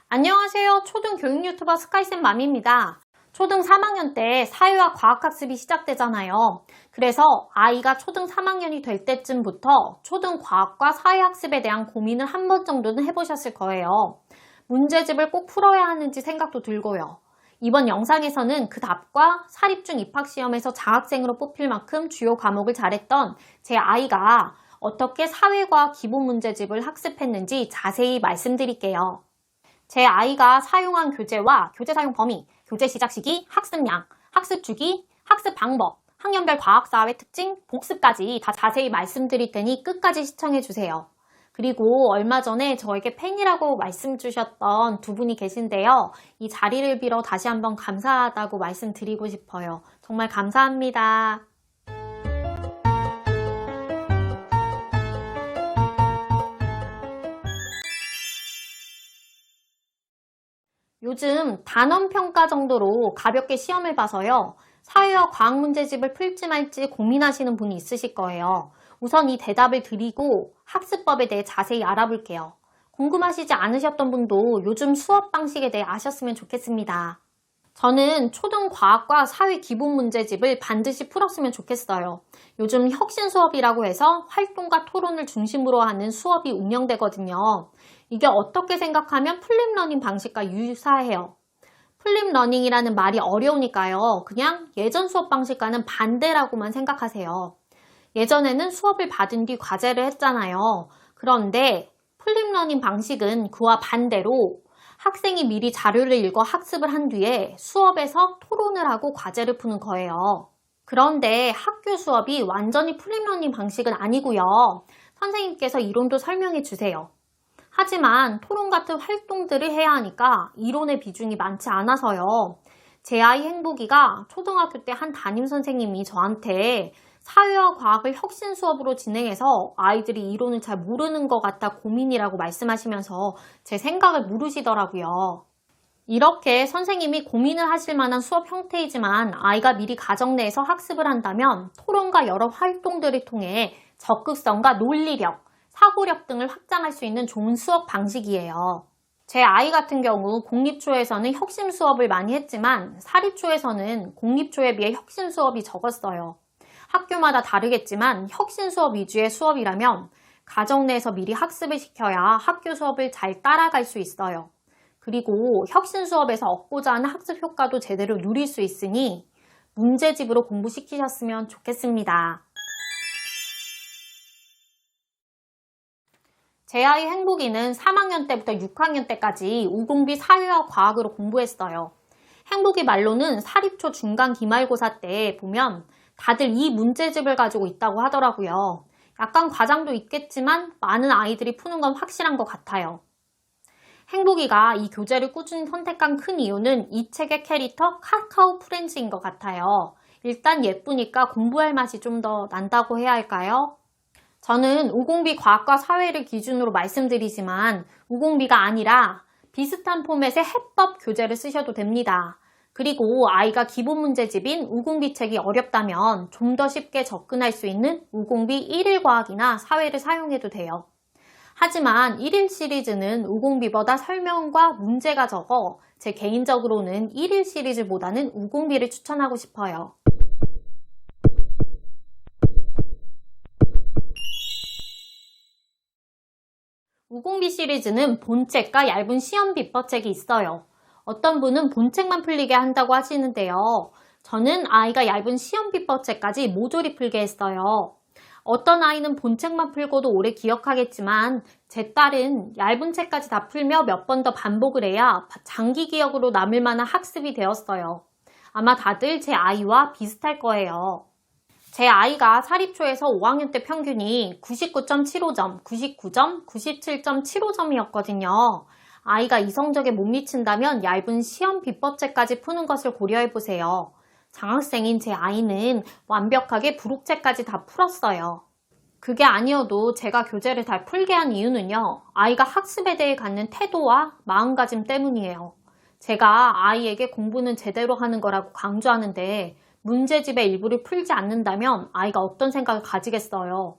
안녕하세요. 초등 교육 유튜버 스카이쌤 맘입니다. 초등 3학년 때 사회와 과학학습이 시작되잖아요. 그래서 아이가 초등 3학년이 될 때쯤부터 초등 과학과 사회학습에 대한 고민을 한 번 정도는 해보셨을 거예요. 문제집을 꼭 풀어야 하는지 생각도 들고요. 이번 영상에서는 그 답과 사립중 입학시험에서 장학생으로 뽑힐 만큼 주요 과목을 잘했던 제 아이가 어떻게 사회과학 기본 문제집을 학습했는지 자세히 말씀드릴게요. 제 아이가 사용한 교재와 교재 사용 범위, 교재 시작 시기, 학습량, 학습 주기, 학습 방법, 학년별 과학사회 특징, 복습까지 다 자세히 말씀드릴 테니 끝까지 시청해주세요. 그리고 얼마 전에 저에게 팬이라고 말씀 주셨던 두 분이 계신데요. 이 자리를 빌어 다시 한번 감사하다고 말씀드리고 싶어요. 정말 감사합니다. 요즘 단원평가 정도로 가볍게 시험을 봐서요. 사회와 과학 문제집을 풀지 말지 고민하시는 분이 있으실 거예요. 우선 이 대답을 드리고 학습법에 대해 자세히 알아볼게요. 궁금하시지 않으셨던 분도 요즘 수업 방식에 대해 아셨으면 좋겠습니다. 저는 초등 과학과 사회 기본 문제집을 반드시 풀었으면 좋겠어요. 요즘 혁신 수업이라고 해서 활동과 토론을 중심으로 하는 수업이 운영되거든요. 이게 어떻게 생각하면 플립러닝 방식과 유사해요. 플립러닝이라는 말이 어려우니까요. 그냥 예전 수업 방식과는 반대라고만 생각하세요. 예전에는 수업을 받은 뒤 과제를 했잖아요. 그런데 플립러닝 방식은 그와 반대로 학생이 미리 자료를 읽어 학습을 한 뒤에 수업에서 토론을 하고 과제를 푸는 거예요. 그런데 학교 수업이 완전히 플립러닝 방식은 아니고요. 선생님께서 이론도 설명해 주세요. 하지만 토론 같은 활동들을 해야 하니까 이론의 비중이 많지 않아서요. 제 아이 행복이가 초등학교 때 한 담임선생님이 저한테 사회와 과학을 혁신 수업으로 진행해서 아이들이 이론을 잘 모르는 것 같아 고민이라고 말씀하시면서 제 생각을 물으시더라고요. 이렇게 선생님이 고민을 하실 만한 수업 형태이지만 아이가 미리 가정 내에서 학습을 한다면 토론과 여러 활동들을 통해 적극성과 논리력, 사고력 등을 확장할 수 있는 좋은 수업 방식이에요. 제 아이 같은 경우 공립초에서는 혁신 수업을 많이 했지만 사립초에서는 공립초에 비해 혁신 수업이 적었어요. 학교마다 다르겠지만 혁신 수업 위주의 수업이라면 가정 내에서 미리 학습을 시켜야 학교 수업을 잘 따라갈 수 있어요. 그리고 혁신 수업에서 얻고자 하는 학습 효과도 제대로 누릴 수 있으니 문제집으로 공부시키셨으면 좋겠습니다. 제 아이 행복이는 3학년 때부터 6학년 때까지 우공비 사회와 과학으로 공부했어요. 행복이 말로는 사립초 중간 기말고사 때 보면 다들 이 문제집을 가지고 있다고 하더라고요. 약간 과장도 있겠지만 많은 아이들이 푸는 건 확실한 것 같아요. 행복이가 이 교재를 꾸준히 선택한 큰 이유는 이 책의 캐릭터 카카오 프렌즈인 것 같아요. 일단 예쁘니까 공부할 맛이 좀 더 난다고 해야 할까요? 저는 우공비 과학과 사회를 기준으로 말씀드리지만 우공비가 아니라 비슷한 포맷의 해법 교재를 쓰셔도 됩니다. 그리고 아이가 기본 문제집인 우공비 책이 어렵다면 좀 더 쉽게 접근할 수 있는 우공비 1일 과학이나 사회를 사용해도 돼요. 하지만 1일 시리즈는 우공비보다 설명과 문제가 적어 제 개인적으로는 1일 시리즈보다는 우공비를 추천하고 싶어요. 우공비 시리즈는 본책과 얇은 시험 비법책이 있어요. 어떤 분은 본책만 풀리게 한다고 하시는데요. 저는 아이가 얇은 시험 비법책까지 모조리 풀게 했어요. 어떤 아이는 본책만 풀고도 오래 기억하겠지만 제 딸은 얇은 책까지 다 풀며 몇 번 더 반복을 해야 장기 기억으로 남을 만한 학습이 되었어요. 아마 다들 제 아이와 비슷할 거예요. 제 아이가 사립초에서 5학년 때 평균이 99.75점, 99점, 97.75점이었거든요. 아이가 이 성적에 못 미친다면 얇은 시험 비법책까지 푸는 것을 고려해보세요. 장학생인 제 아이는 완벽하게 부록책까지 다 풀었어요. 그게 아니어도 제가 교재를 잘 풀게 한 이유는요. 아이가 학습에 대해 갖는 태도와 마음가짐 때문이에요. 제가 아이에게 공부는 제대로 하는 거라고 강조하는데 문제집의 일부를 풀지 않는다면 아이가 어떤 생각을 가지겠어요.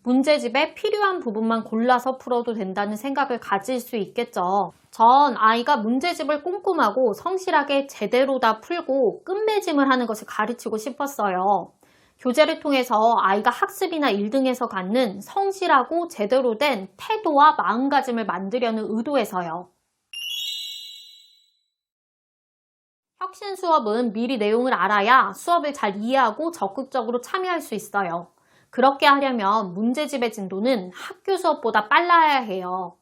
문제집에 필요한 부분만 골라서 풀어도 된다는 생각을 가질 수 있겠죠. 전 아이가 문제집을 꼼꼼하고 성실하게 제대로 다 풀고 끝맺음을 하는 것을 가르치고 싶었어요. 교재를 통해서 아이가 학습이나 1등에서 갖는 성실하고 제대로 된 태도와 마음가짐을 만들려는 의도에서요. 혁신 수업은 미리 내용을 알아야 수업을 잘 이해하고 적극적으로 참여할 수 있어요. 그렇게 하려면 문제집의 진도는 학교 수업보다 빨라야 해요.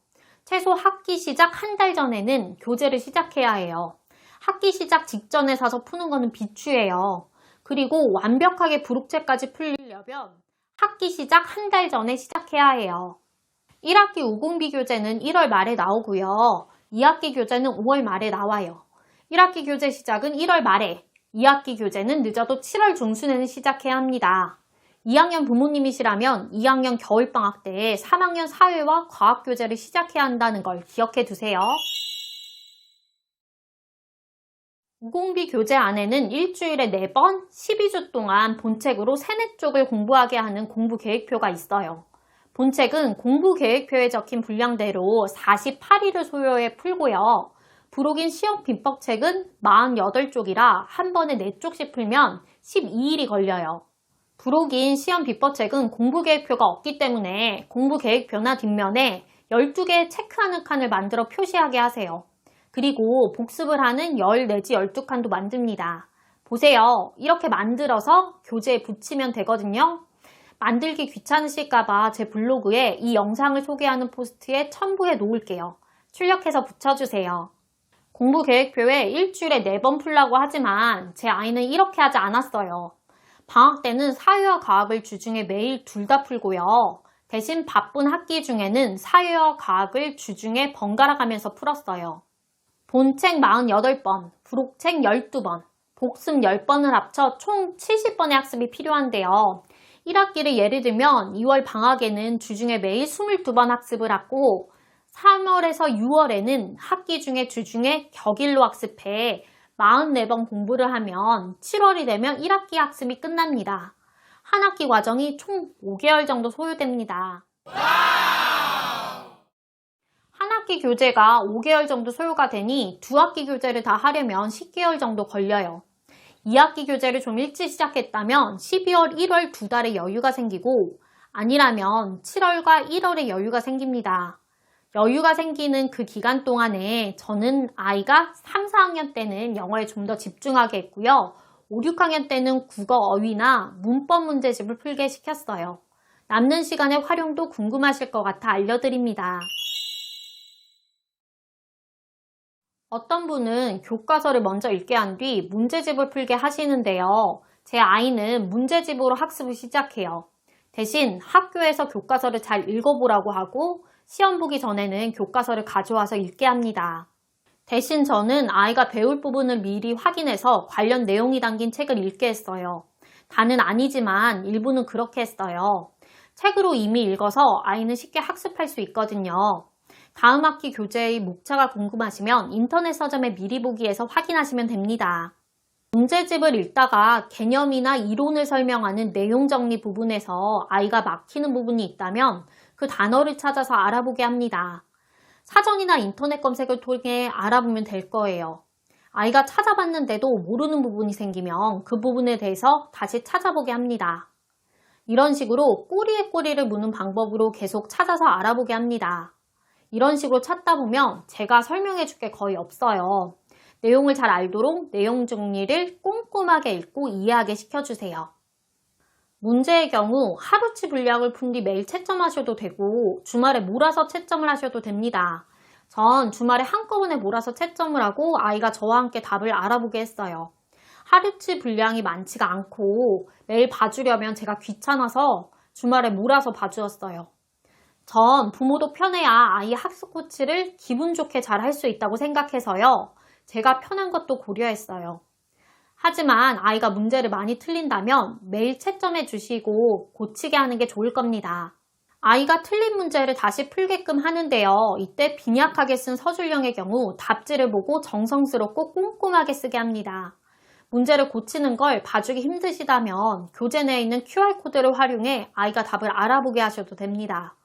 최소 학기 시작 한 달 전에는 교재를 시작해야 해요. 학기 시작 직전에 사서 푸는 거는 비추예요. 그리고 완벽하게 부록체까지 풀려면 학기 시작 한 달 전에 시작해야 해요. 1학기 우공비 교재는 1월 말에 나오고요. 2학기 교재는 5월 말에 나와요. 1학기 교재 시작은 1월 말에, 2학기 교재는 늦어도 7월 중순에는 시작해야 합니다. 2학년 부모님이시라면 2학년 겨울방학 때 3학년 사회와 과학교재를 시작해야 한다는 걸 기억해 두세요. 우공비 교재 안에는 일주일에 4번, 12주 동안 본책으로 3, 4쪽을 공부하게 하는 공부계획표가 있어요. 본책은 공부계획표에 적힌 분량대로 48일을 소요해 풀고요. 부록인 시험 비법책은 48쪽이라 한 번에 4쪽씩 풀면 12일이 걸려요. 부록인 시험 비법책은 공부계획표가 없기 때문에 공부계획표나 뒷면에 12개의 체크하는 칸을 만들어 표시하게 하세요. 그리고 복습을 하는 10 내지 12칸도 만듭니다. 보세요. 이렇게 만들어서 교재에 붙이면 되거든요. 만들기 귀찮으실까봐 제 블로그에 이 영상을 소개하는 포스트에 첨부해 놓을게요. 출력해서 붙여주세요. 공부계획표에 일주일에 4번 풀라고 하지만 제 아이는 이렇게 하지 않았어요. 방학 때는 사회와 과학을 주중에 매일 둘 다 풀고요. 대신 바쁜 학기 중에는 사회와 과학을 주중에 번갈아 가면서 풀었어요. 본책 48번, 부록책 12번, 복습 10번을 합쳐 총 70번의 학습이 필요한데요. 1학기를 예를 들면 2월 방학에는 주중에 매일 22번 학습을 하고 3월에서 6월에는 학기 중에 주중에 격일로 학습해 44번 공부를 하면 7월이 되면 1학기 학습이 끝납니다. 한 학기 과정이 총 5개월 정도 소요됩니다. 한 학기 교재가 5개월 정도 소요가 되니 두 학기 교재를 다 하려면 10개월 정도 걸려요. 2학기 교재를 좀 일찍 시작했다면 12월, 1월 2달의 여유가 생기고 아니라면 7월과 1월의 여유가 생깁니다. 여유가 생기는 그 기간 동안에 저는 아이가 3, 4학년 때는 영어에 좀 더 집중하게 했고요. 5, 6학년 때는 국어 어휘나 문법 문제집을 풀게 시켰어요. 남는 시간의 활용도 궁금하실 것 같아 알려드립니다. 어떤 분은 교과서를 먼저 읽게 한 뒤 문제집을 풀게 하시는데요. 제 아이는 문제집으로 학습을 시작해요. 대신 학교에서 교과서를 잘 읽어보라고 하고 시험 보기 전에는 교과서를 가져와서 읽게 합니다. 대신 저는 아이가 배울 부분을 미리 확인해서 관련 내용이 담긴 책을 읽게 했어요. 다는 아니지만 일부는 그렇게 했어요. 책으로 이미 읽어서 아이는 쉽게 학습할 수 있거든요. 다음 학기 교재의 목차가 궁금하시면 인터넷 서점에 미리 보기에서 확인하시면 됩니다. 문제집을 읽다가 개념이나 이론을 설명하는 내용 정리 부분에서 아이가 막히는 부분이 있다면 그 단어를 찾아서 알아보게 합니다. 사전이나 인터넷 검색을 통해 알아보면 될 거예요. 아이가 찾아봤는데도 모르는 부분이 생기면 그 부분에 대해서 다시 찾아보게 합니다. 이런 식으로 꼬리에 꼬리를 무는 방법으로 계속 찾아서 알아보게 합니다. 이런 식으로 찾다 보면 제가 설명해 줄 게 거의 없어요. 내용을 잘 알도록 내용 정리를 꼼꼼하게 읽고 이해하게 시켜주세요. 문제의 경우 하루치 분량을 푼 뒤 매일 채점하셔도 되고 주말에 몰아서 채점을 하셔도 됩니다. 전 주말에 한꺼번에 몰아서 채점을 하고 아이가 저와 함께 답을 알아보게 했어요. 하루치 분량이 많지가 않고 매일 봐주려면 제가 귀찮아서 주말에 몰아서 봐주었어요. 전 부모도 편해야 아이 학습 코치를 기분 좋게 잘 할 수 있다고 생각해서요. 제가 편한 것도 고려했어요. 하지만 아이가 문제를 많이 틀린다면 매일 채점해 주시고 고치게 하는 게 좋을 겁니다. 아이가 틀린 문제를 다시 풀게끔 하는데요. 이때 빈약하게 쓴 서술형의 경우 답지를 보고 정성스럽고 꼼꼼하게 쓰게 합니다. 문제를 고치는 걸 봐주기 힘드시다면 교재 내에 있는 QR코드를 활용해 아이가 답을 알아보게 하셔도 됩니다.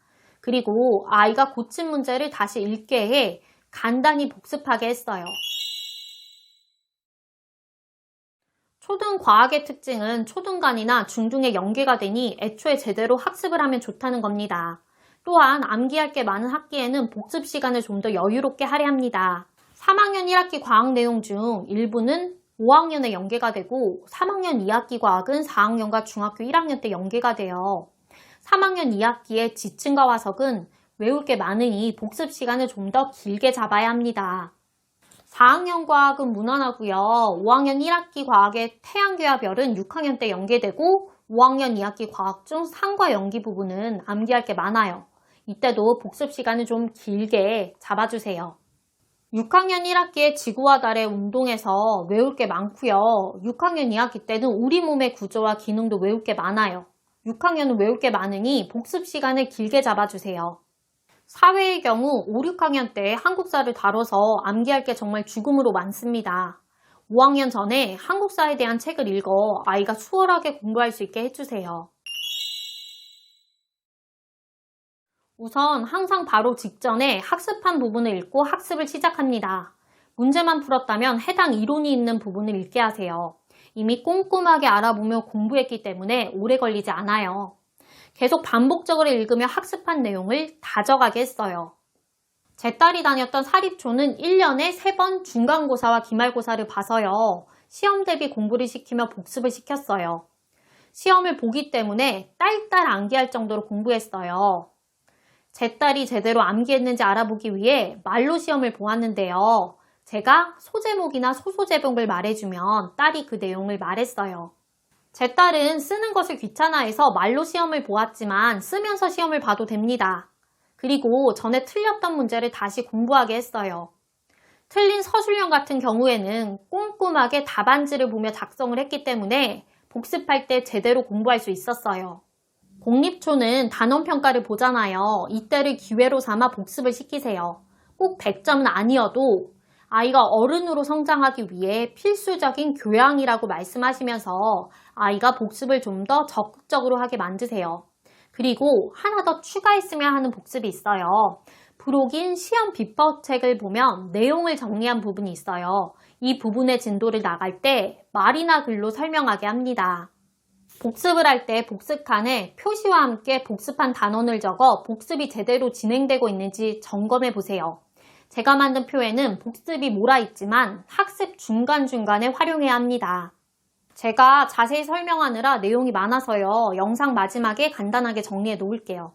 그리고 아이가 고친 문제를 다시 읽게 해 간단히 복습하게 했어요. 초등 과학의 특징은 초중간이나 중등에 연계가 되니 애초에 제대로 학습을 하면 좋다는 겁니다. 또한 암기할 게 많은 학기에는 복습 시간을 좀 더 여유롭게 하려 합니다. 3학년 1학기 과학 내용 중 일부는 5학년에 연계가 되고 3학년 2학기 과학은 4학년과 중학교 1학년 때 연계가 돼요. 3학년 2학기의 지층과 화석은 외울 게 많으니 복습 시간을 좀 더 길게 잡아야 합니다. 4학년 과학은 무난하고요. 5학년 1학기 과학의 태양계와 별은 6학년 때 연계되고 5학년 2학기 과학 중 상과 연기 부분은 암기할 게 많아요. 이때도 복습 시간을 좀 길게 잡아주세요. 6학년 1학기에 지구와 달의 운동에서 외울 게 많고요. 6학년 2학기 때는 우리 몸의 구조와 기능도 외울 게 많아요. 6학년은 외울 게 많으니 복습 시간을 길게 잡아주세요. 사회의 경우 5, 6학년 때 한국사를 다뤄서 암기할 게 정말 죽음으로 많습니다. 5학년 전에 한국사에 대한 책을 읽어 아이가 수월하게 공부할 수 있게 해주세요. 우선 항상 바로 직전에 학습한 부분을 읽고 학습을 시작합니다. 문제만 풀었다면 해당 이론이 있는 부분을 읽게 하세요. 이미 꼼꼼하게 알아보며 공부했기 때문에 오래 걸리지 않아요. 계속 반복적으로 읽으며 학습한 내용을 다져가게 했어요. 제 딸이 다녔던 사립초는 1년에 3번 중간고사와 기말고사를 봐서요. 시험 대비 공부를 시키며 복습을 시켰어요. 시험을 보기 때문에 딸딸 암기할 정도로 공부했어요. 제 딸이 제대로 암기했는지 알아보기 위해 말로 시험을 보았는데요. 제가 소제목이나 소소제목을 말해주면 딸이 그 내용을 말했어요. 제 딸은 쓰는 것을 귀찮아해서 말로 시험을 보았지만 쓰면서 시험을 봐도 됩니다. 그리고 전에 틀렸던 문제를 다시 공부하게 했어요. 틀린 서술형 같은 경우에는 꼼꼼하게 답안지를 보며 작성을 했기 때문에 복습할 때 제대로 공부할 수 있었어요. 공립초는 단원평가를 보잖아요. 이때를 기회로 삼아 복습을 시키세요. 꼭 100점은 아니어도 아이가 어른으로 성장하기 위해 필수적인 교양이라고 말씀하시면서 아이가 복습을 좀 더 적극적으로 하게 만드세요. 그리고 하나 더 추가했으면 하는 복습이 있어요. 부록인 시험 비법책을 보면 내용을 정리한 부분이 있어요. 이 부분의 진도를 나갈 때 말이나 글로 설명하게 합니다. 복습을 할 때 복습칸에 표시와 함께 복습한 단원을 적어 복습이 제대로 진행되고 있는지 점검해 보세요. 제가 만든 표에는 복습이 몰아있지만 학습 중간중간에 활용해야 합니다. 제가 자세히 설명하느라 내용이 많아서요. 영상 마지막에 간단하게 정리해 놓을게요.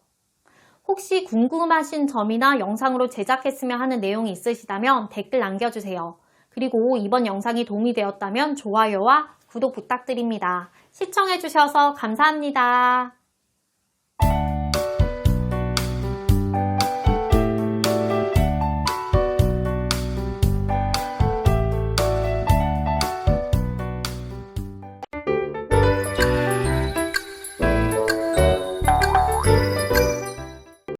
혹시 궁금하신 점이나 영상으로 제작했으면 하는 내용이 있으시다면 댓글 남겨주세요. 그리고 이번 영상이 도움이 되었다면 좋아요와 구독 부탁드립니다. 시청해주셔서 감사합니다.